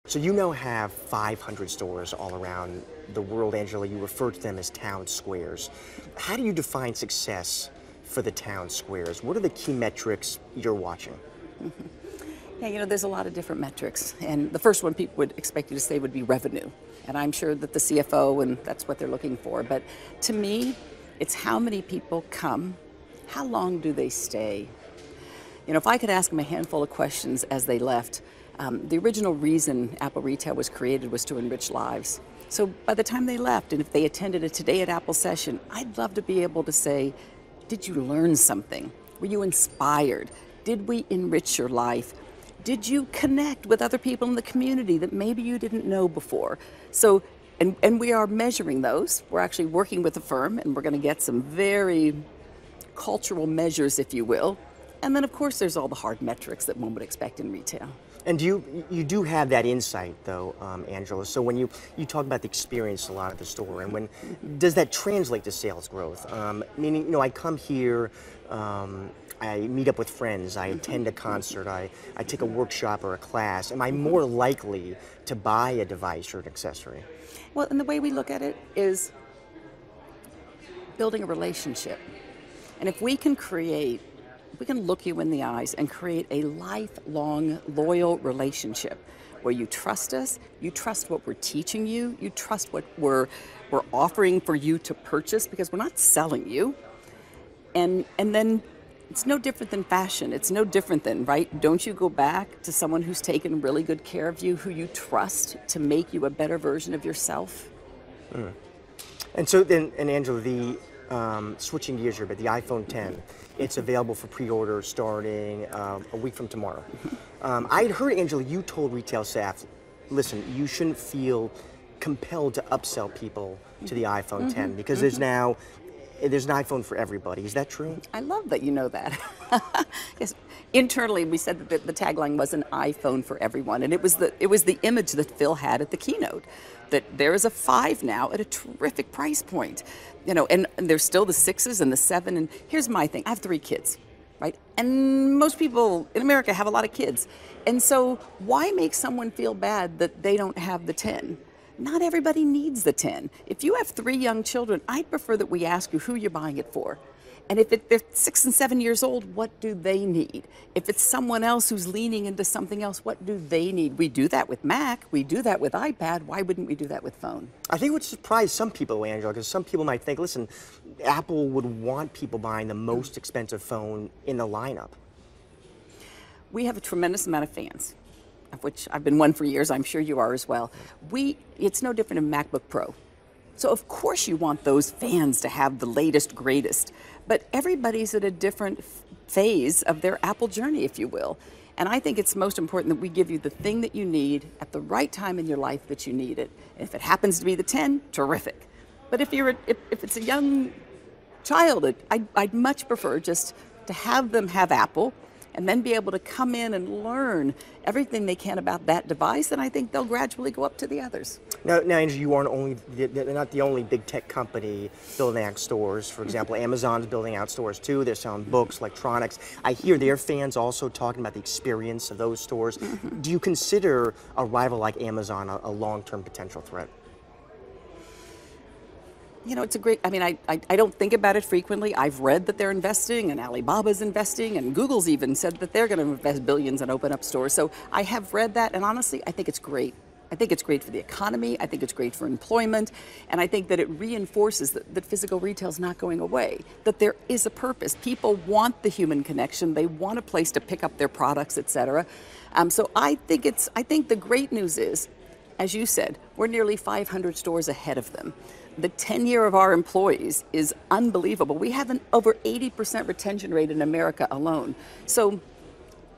So you now have 500 stores all around the world, Angela. You refer to them as town squares. How do you define success for the town squares? What are the key metrics you're watching? Yeah, there's a lot of different metrics. And the first one people would expect you to say would be revenue. And I'm sure that the CFO, and that's what they're looking for. But to me, it's how many people come, how long do they stay? If I could ask them a handful of questions as they left, the original reason Apple Retail was created was to enrich lives. So by the time they left, and if they attended a Today at Apple session, I'd love to be able to say, did you learn something? Were you inspired? Did we enrich your life? Did you connect with other people in the community that maybe you didn't know before? So, and we are measuring those. We're actually working with a firm, and we're going to get some very cultural measures, if you will. And then, of course, there's all the hard metrics that one would expect in retail. And you do have that insight, though, Angela. So when you talk about the experience a lot at the store, and does that translate to sales growth? Meaning, I come here, I meet up with friends, I attend a concert, I take a workshop or a class. Am I more likely to buy a device or an accessory? Well, and the way we look at it is building a relationship. And if we can look you in the eyes and create a lifelong, loyal relationship where you trust us, you trust what we're teaching you, you trust what we're offering for you to purchase, because we're not selling you. And then it's no different than fashion. It's no different than, right? Don't you go back to someone who's taken really good care of you, who you trust to make you a better version of yourself? Mm. And so then, and Angela, switching gears here, but the iPhone 10, it's available for pre-order starting a week from tomorrow. I'd heard, Angela, you told retail staff, listen, you shouldn't feel compelled to upsell people to the iPhone 10 because there's an iPhone for everybody. Is that true? I love that you know that. Yes. Internally, we said that the tagline was an iPhone for everyone, and it was the image that Phil had at the keynote, that there is a 5 now at a terrific price point, and there's still the 6s and the 7. And here's my thing: I have 3 kids, right? And most people in America have a lot of kids, and so why make someone feel bad that they don't have the 10? Not everybody needs the 10. If you have 3 young children, I'd prefer that we ask you who you're buying it for. And if they're 6 and 7 years old, what do they need? If it's someone else who's leaning into something else, what do they need? We do that with Mac, we do that with iPad, why wouldn't we do that with phone? I think it would surprise some people, Angela, because some people might think, listen, Apple would want people buying the most expensive phone in the lineup. We have a tremendous amount of fans, of which I've been one for years, I'm sure you are as well. It's no different in MacBook Pro. So of course you want those fans to have the latest, greatest, but everybody's at a different phase of their Apple journey, if you will. And I think it's most important that we give you the thing that you need at the right time in your life that you need it. And if it happens to be the 10, terrific. But if it's a young child, I'd much prefer just to have them have Apple, and then be able to come in and learn everything they can about that device, and I think they'll gradually go up to the others. Now, Andrew, you aren't not the only big tech company building out stores. For example, Amazon's building out stores too. They're selling books, electronics. I hear their fans also talking about the experience of those stores. Do you consider a rival like Amazon a long-term potential threat? It's a great, I don't think about it frequently. I've read that they're investing, and Alibaba's investing, and Google's even said that they're going to invest billions and open up stores. So I have read that, and honestly, I think it's great. I think it's great for the economy, I think it's great for employment, and I think that it reinforces that physical retail is not going away, that there is a purpose. People want the human connection, they want a place to pick up their products, etc. So I think the great news is, as you said, we're nearly 500 stores ahead of them. The tenure of our employees is unbelievable. We have an over 80% retention rate in America alone. So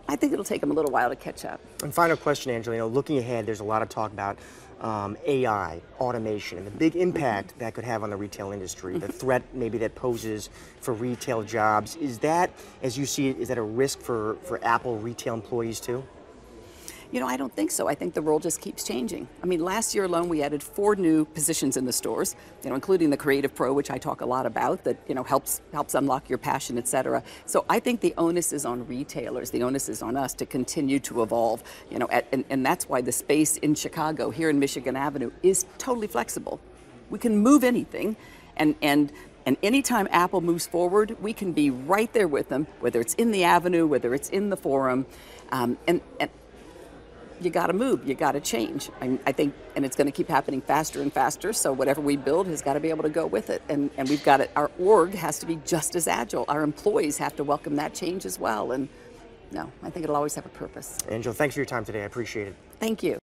I think it'll take them a little while to catch up. And final question, Angela, looking ahead, there's a lot of talk about AI, automation, and the big impact that could have on the retail industry, the threat maybe that poses for retail jobs. Is that, as you see it, is that a risk for Apple retail employees too? You know, I don't think so. I think the role just keeps changing. I mean, last year alone, we added 4 new positions in the stores, you know, including the Creative Pro, which I talk a lot about, that, you know, helps unlock your passion, et cetera. So I think the onus is on retailers. The onus is on us to continue to evolve, you know, and that's why the space in Chicago, here in Michigan Avenue, is totally flexible. We can move anything, and anytime Apple moves forward, we can be right there with them, whether it's in the Avenue, whether it's in the Forum, and you got to move, you got to change. I think, and it's going to keep happening faster and faster, so whatever we build has got to be able to go with it. And we've got it, our org has to be just as agile. Our employees have to welcome that change as well. And no, I think it'll always have a purpose. Angela, thanks for your time today. I appreciate it. Thank you.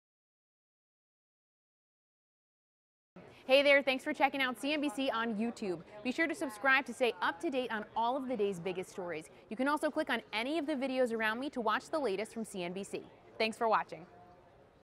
Hey there, thanks for checking out CNBC on YouTube. Be sure to subscribe to stay up to date on all of the day's biggest stories. You can also click on any of the videos around me to watch the latest from CNBC. Thanks for watching.